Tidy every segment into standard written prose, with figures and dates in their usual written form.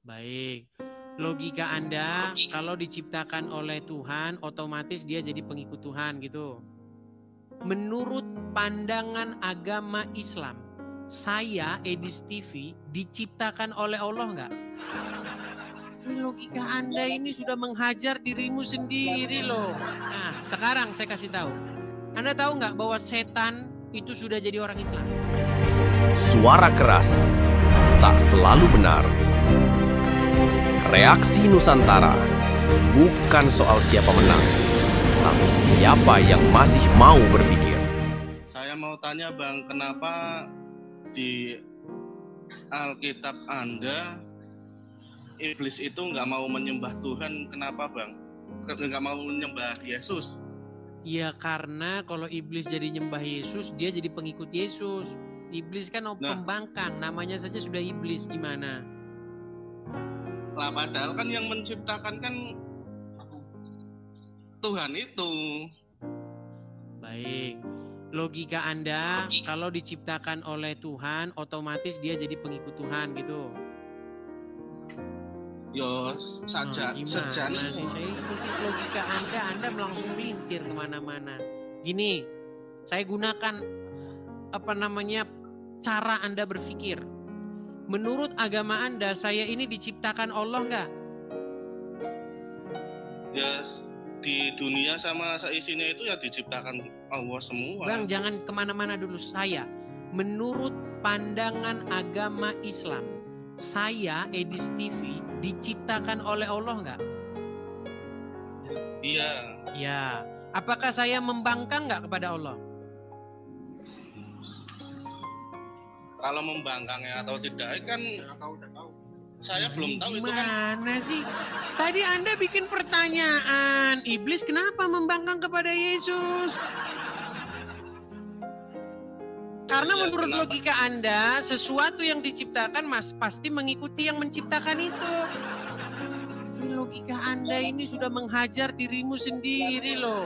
Baik. Logika Anda kalau diciptakan oleh Tuhan otomatis dia jadi pengikut Tuhan gitu. Menurut pandangan agama Islam, saya Edis TV diciptakan oleh Allah nggak? Ini logika Anda ini sudah menghajar dirimu sendiri loh. Nah, sekarang saya kasih tahu. Anda tahu nggak bahwa setan itu sudah jadi orang Islam? Suara keras tak selalu benar. Reaksi Nusantara bukan soal siapa menang, tapi siapa yang masih mau berpikir. Saya mau tanya Bang, kenapa di Alkitab Anda iblis itu nggak mau menyembah Tuhan? Kenapa Bang? Nggak mau menyembah Yesus? Ya karena kalau iblis jadi nyembah Yesus, dia jadi pengikut Yesus. Iblis kan pembangkang, namanya saja sudah iblis, gimana? Lah padahal kan yang menciptakan kan Tuhan itu. Baik. Logika Anda kalau diciptakan oleh Tuhan otomatis dia jadi pengikut Tuhan gitu. Yo saja sejane sih saya ikuti logika Anda langsung melintir kemana-mana. Gini, saya gunakan cara Anda berpikir. Menurut agama Anda, saya ini diciptakan Allah nggak? Yes, di dunia sama seisinya itu ya diciptakan Allah semua. Bang, jangan kemana-mana dulu. Saya, menurut pandangan agama Islam, saya Edis TV diciptakan oleh Allah nggak? Iya. Ya. Apakah saya membangkang nggak kepada Allah? Kalau membangkangnya atau tidak kan saya belum tahu. Itu kan gimana sih? Tadi Anda bikin pertanyaan, iblis kenapa membangkang kepada Yesus? Karena menurut logika Anda, sesuatu yang diciptakan pasti mengikuti yang menciptakan itu. Logika Anda ini sudah menghajar dirimu sendiri loh.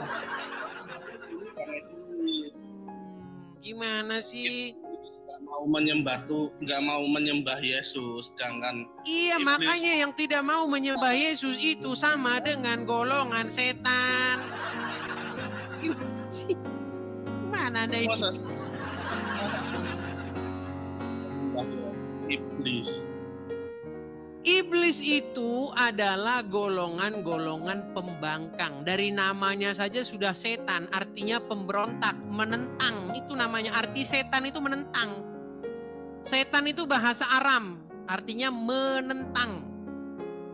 Gimana sih? Nggak mau menyembah Yesus, sedangkan iya iblis. Makanya yang tidak mau menyembah Yesus itu sama dengan golongan setan. Gimana sih? Mana Anda ini? Iblis itu adalah golongan-golongan pembangkang. Dari namanya saja sudah setan, artinya pemberontak, menentang. Itu namanya, arti setan itu menentang. Setan itu bahasa Aram, artinya menentang.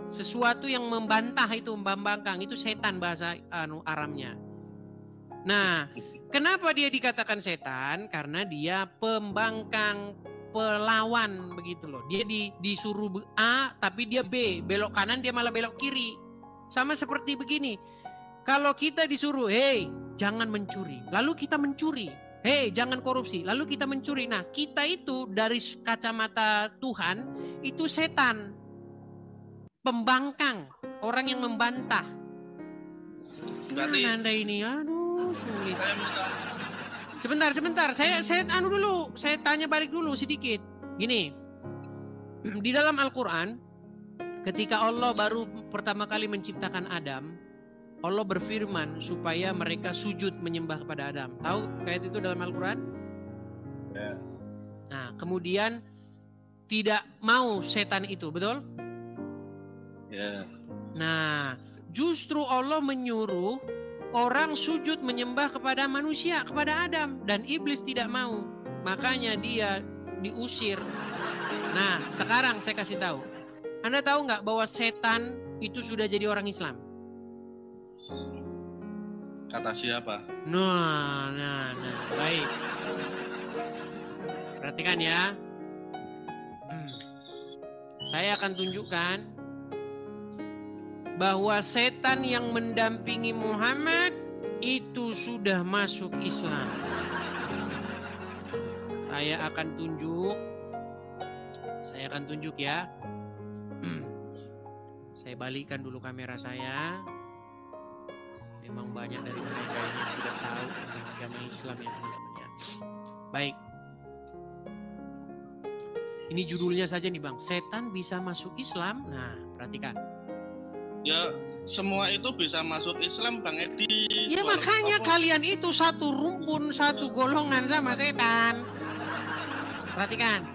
Sesuatu yang membantah itu membangkang, itu setan bahasa Aramnya. Nah, kenapa dia dikatakan setan? Karena dia pembangkang, pelawan begitu loh. Dia disuruh A tapi dia B, belok kanan dia malah belok kiri. Sama seperti begini. Kalau kita disuruh, "Hei, jangan mencuri." Lalu kita mencuri. "Hei, jangan korupsi." Lalu kita mencuri. Nah, kita itu dari kacamata Tuhan itu setan. Pembangkang, orang yang membantah. Berarti Anda ini aduh sulit. Sebentar. Saya tanya balik dulu sedikit. Gini. Di dalam Al-Qur'an ketika Allah baru pertama kali menciptakan Adam, Allah berfirman supaya mereka sujud menyembah kepada Adam. Tahu ayat itu dalam Al-Qur'an? Ya. Nah, kemudian tidak mau setan itu, betul? Ya. Nah, justru Allah menyuruh orang sujud menyembah kepada manusia, kepada Adam. Dan iblis tidak mau. Makanya dia diusir. Nah, sekarang saya kasih tahu. Anda tahu nggak bahwa setan itu sudah jadi orang Islam? Kata siapa? Nah. Baik. Perhatikan ya. Saya akan tunjukkan bahwa setan yang mendampingi Muhammad itu sudah masuk Islam. Saya akan tunjuk ya. Saya balikkan dulu kamera saya. Memang banyak dari mereka yang sudah tahu tentang agama Islam yang tidak. Baik. Ini judulnya saja nih Bang, setan bisa masuk Islam. Nah, perhatikan. Ya, semua itu bisa masuk Islam Bang Edi. Ya makanya kalian itu satu rumpun, satu golongan sama setan. Perhatikan.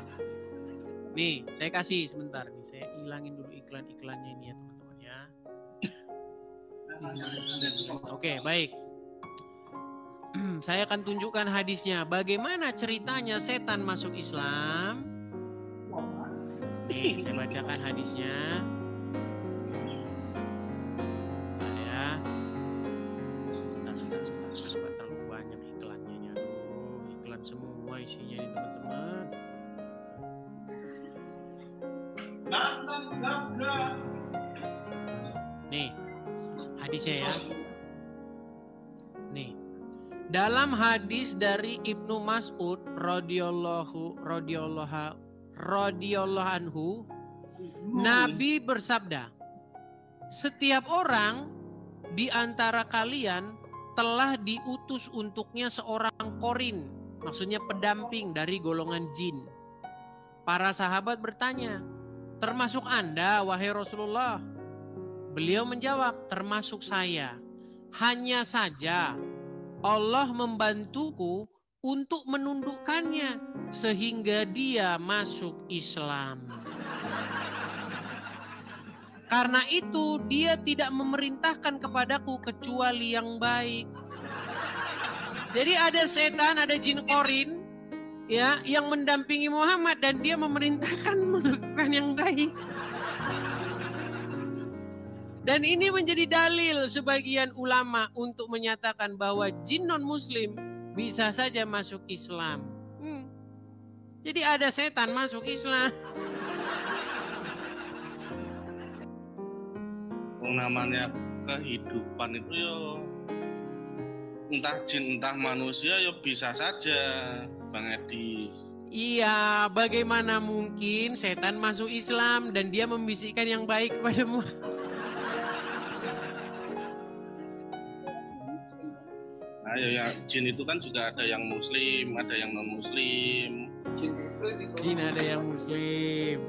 Nih, saya kasih sebentar nih. Saya hilangin dulu iklan-iklannya ini ya teman-teman ya. Oke, baik. Saya akan tunjukkan hadisnya. Bagaimana ceritanya setan masuk Islam? Nih, saya bacakan hadisnya. Ya. Sebentar, terlalu banyak iklannya. Aduh, iklan semua isinya nih teman-teman. Nih, hadisnya ya. Nih. Dalam hadis dari Ibnu Mas'ud radhiyallahu anhu, Nabi bersabda, setiap orang di antara kalian telah diutus untuknya seorang korin, maksudnya pendamping dari golongan jin. Para sahabat bertanya, termasuk Anda wahai Rasulullah? Beliau menjawab, termasuk saya. Hanya saja Allah membantuku untuk menundukkannya sehingga dia masuk Islam. Karena itu dia tidak memerintahkan kepadaku kecuali yang baik. Jadi ada setan, ada jin korin ya yang mendampingi Muhammad dan dia memerintahkan menundukkan yang baik. Dan ini menjadi dalil sebagian ulama untuk menyatakan bahwa jin non-muslim bisa saja masuk Islam. Jadi ada setan masuk Islam. Namanya kehidupan itu ya entah jin entah manusia ya bisa saja Bang Edis. Iya, bagaimana mungkin setan masuk Islam dan dia membisikkan yang baik kepadamu? Nah, ya jin itu kan juga ada yang muslim, ada yang non-muslim. Jin ada yang muslim.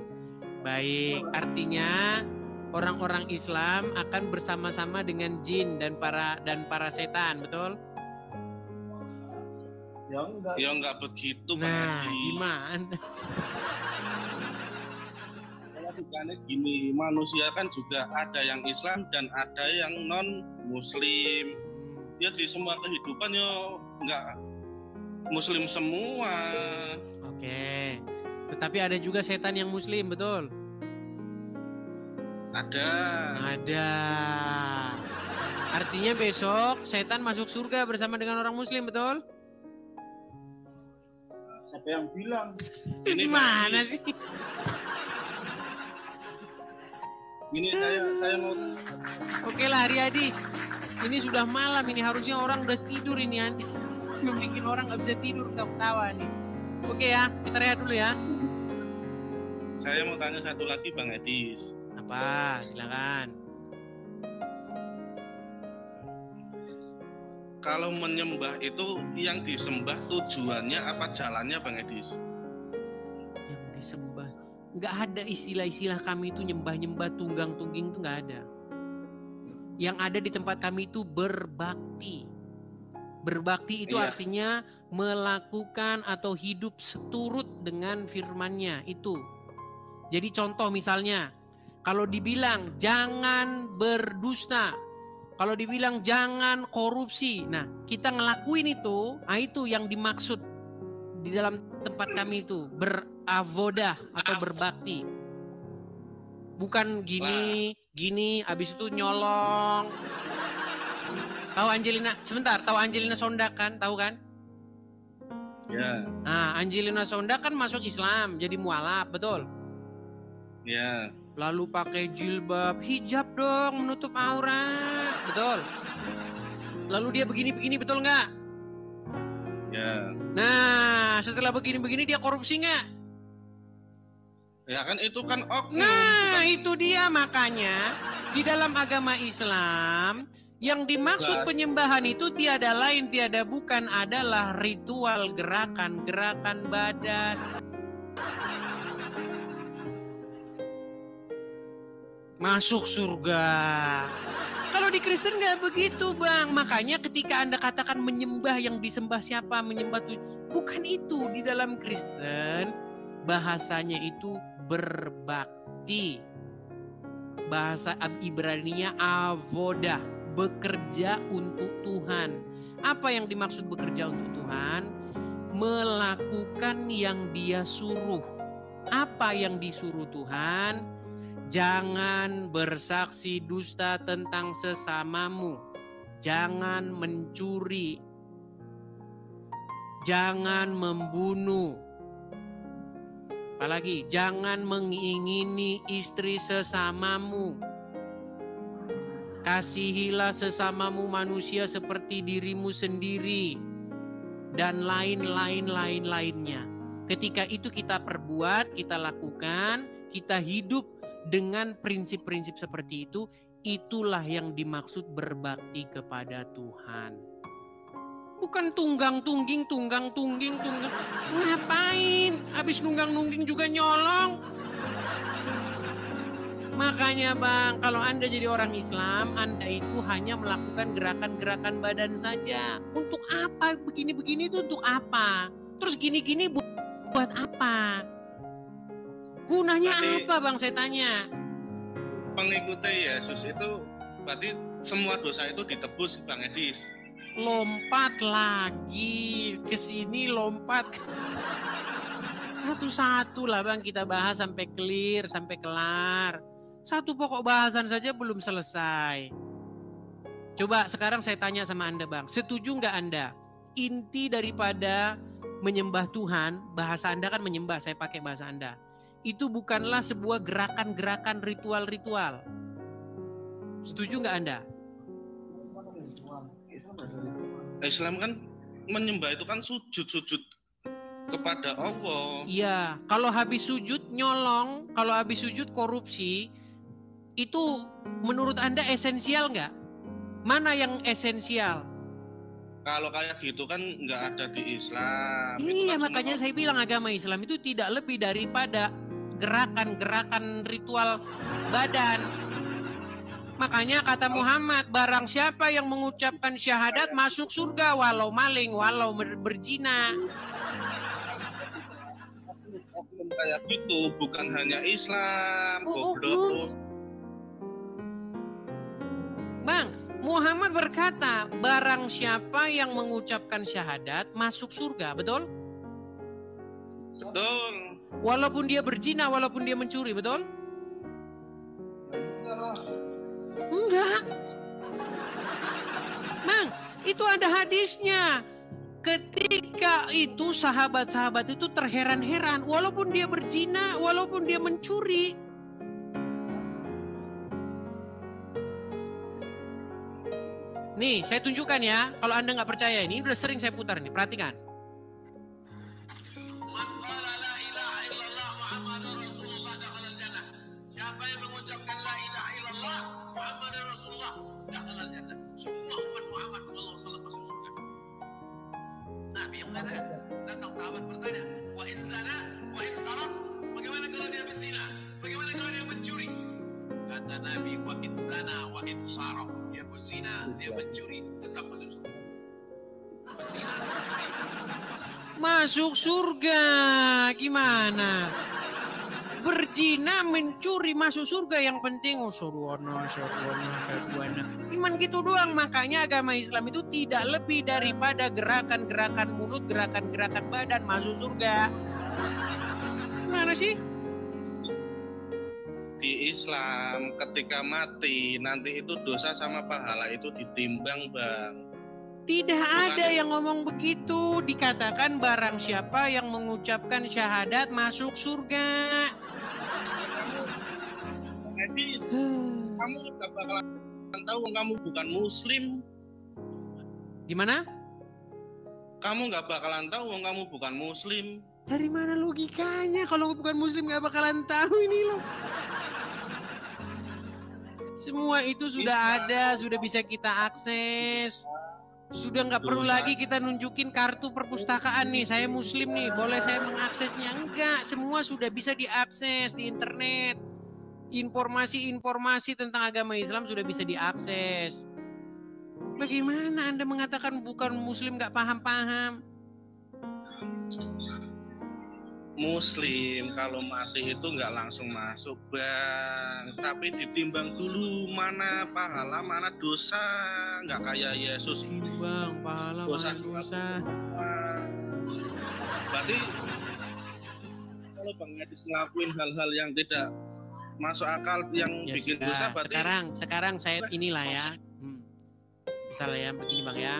Baik, artinya orang-orang Islam akan bersama-sama dengan jin dan para setan, betul? Ya enggak begitu, Bang Nah, Edi. gimana? Karena gini, manusia kan juga ada yang Islam dan ada yang non-muslim. Ya di semua kehidupan yo enggak muslim semua. Oke. Tetapi ada juga setan yang muslim, betul? Ada. Artinya besok setan masuk surga bersama dengan orang muslim, betul? Siapa yang bilang? Ini Gimana sih? Ini saya mau. Oke lah Riyadi. Ini sudah malam, ini harusnya orang udah tidur ini. Bikin orang nggak bisa tidur ketawa nih. Oke ya, kita rehat dulu ya. Saya mau tanya satu lagi Bang Edis. Apa? Silakan. Kalau menyembah itu yang disembah tujuannya apa jalannya Bang Edis? Yang disembah. Nggak ada istilah-istilah kami itu nyembah-nyembah, tunggang-tungging itu nggak ada. Yang ada di tempat kami itu berbakti. Berbakti itu artinya melakukan atau hidup seturut dengan firman-Nya itu. Jadi contoh misalnya, kalau dibilang jangan berdusta, kalau dibilang jangan korupsi, nah kita ngelakuin itu, nah itu yang dimaksud di dalam tempat kami itu beravodah atau berbakti. Bukan gini, abis itu nyolong. Tahu Angelina, sebentar, tahu Angelina Sondak kan, tahu kan? Ya. Nah, Angelina Sondak kan masuk Islam, jadi mualaf, betul? Ya. Lalu pakai jilbab, hijab dong, menutup aurat, betul? Lalu dia begini-begini, betul nggak? Ya. Nah, setelah begini-begini dia korupsi nggak? Ya kan itu kan oknum. Nah, itu dia makanya di dalam agama Islam yang dimaksud penyembahan itu tiada lain tiada bukan adalah ritual gerakan-gerakan badan. masuk surga. Kalau di Kristen nggak begitu, Bang. Makanya ketika Anda katakan menyembah, yang disembah siapa? Menyembah Tuhan. Bukan itu. Di dalam Kristen bahasanya itu berbakti. Bahasa Ibrani-nya avodah, bekerja untuk Tuhan. Apa yang dimaksud bekerja untuk Tuhan? Melakukan yang Dia suruh. Apa yang disuruh Tuhan? Jangan bersaksi dusta tentang sesamamu. Jangan mencuri. Jangan membunuh. Apalagi, jangan mengingini istri sesamamu. Kasihilah sesamamu manusia seperti dirimu sendiri. Dan lain-lainnya. Ketika itu kita perbuat, kita lakukan, kita hidup dengan prinsip-prinsip seperti itu, itulah yang dimaksud berbakti kepada Tuhan. Bukan tunggang-tungging. Ngapain? Habis nunggang-nungging juga nyolong. Makanya Bang, kalau Anda jadi orang Islam, Anda itu hanya melakukan gerakan-gerakan badan saja. Untuk apa? Begini-begini itu untuk apa? Terus gini-gini buat apa? Gunanya Berarti apa Bang, saya tanya? Pengikuti Yesus itu berarti semua dosa itu ditebus, Bang Edis. Lompat lagi ke sini, lompat satu-satu lah Bang, kita bahas sampai clear, sampai kelar. Satu pokok bahasan saja belum selesai. Coba sekarang saya tanya sama Anda Bang, setuju nggak Anda? Inti daripada menyembah Tuhan, bahasa Anda kan menyembah, saya pakai bahasa Anda. Itu bukanlah sebuah gerakan-gerakan ritual-ritual. Setuju nggak Anda? Islam kan menyembah itu kan sujud kepada Allah. Iya, kalau habis sujud nyolong, kalau habis sujud korupsi, itu menurut Anda esensial nggak? Mana yang esensial? Kalau kayak gitu kan nggak ada di Islam. Iya, kan makanya saya bilang agama Islam itu tidak lebih daripada gerakan-gerakan ritual badan. Makanya kata Muhammad, barang siapa yang mengucapkan syahadat masuk surga, walau maling, walau berzina. Oknum kayak gitu bukan hanya Islam, goblok. Bang, Muhammad berkata, barang siapa yang mengucapkan syahadat masuk surga, betul? Betul. Walaupun dia berzina, walaupun dia mencuri, betul? Enggak. Bang, itu ada hadisnya. Ketika itu sahabat-sahabat itu terheran-heran, walaupun dia berzina, walaupun dia mencuri. Nih, saya tunjukkan ya. Kalau Anda nggak percaya ini udah sering saya putar nih. Perhatikan. Siapa yang mengucapkan la ilaha illallah Muhammad Rasulullah dakhalal jannah. Semua umat Muhammad sallallahu alaihi wasallam masuk surga. Nabi yang mengatakan, datang sahabat bertanya, wa in zana wa in saraq, bagaimana kalau dia berzina? Bagaimana kalau dia mencuri? Kata Nabi, wa in zana wa in saraq, dia berzina, dia mencuri, tetap masuk surga. Berzina, masuk surga. Gimana? Berzina, mencuri, masuk surga, yang penting surwana. Iman gitu doang. Makanya agama Islam itu tidak lebih daripada gerakan-gerakan mulut, gerakan-gerakan badan masuk surga. Gimana sih? Di Islam ketika mati nanti itu dosa sama pahala itu ditimbang, Bang. Tidak ada yang ngomong begitu. Dikatakan barang siapa yang mengucapkan syahadat masuk surga. Edis, kamu gak bakalan tahu kamu bukan Muslim. Gimana? Kamu gak bakalan tahu kamu bukan Muslim. Dari mana logikanya? Kalau bukan Muslim gak bakalan tahu ini loh. Semua itu sudah ada, sudah bisa kita akses. Sudah nggak perlu lagi kita nunjukin kartu perpustakaan nih, saya Muslim nih, boleh saya mengaksesnya? Enggak, semua sudah bisa diakses di internet. Informasi-informasi tentang agama Islam sudah bisa diakses. Bagaimana Anda mengatakan bukan Muslim nggak paham-paham? Muslim kalau mati itu nggak langsung masuk bang, tapi ditimbang dulu mana pahala mana dosa, nggak kayak Yesus Timbang pahala mana dosa. Berarti kalau Bang Edis ngelakuin hal-hal yang tidak masuk akal yang Ya bikin sudah. dosa berarti Sekarang saya inilah ya. Misalnya ya begini Bang ya.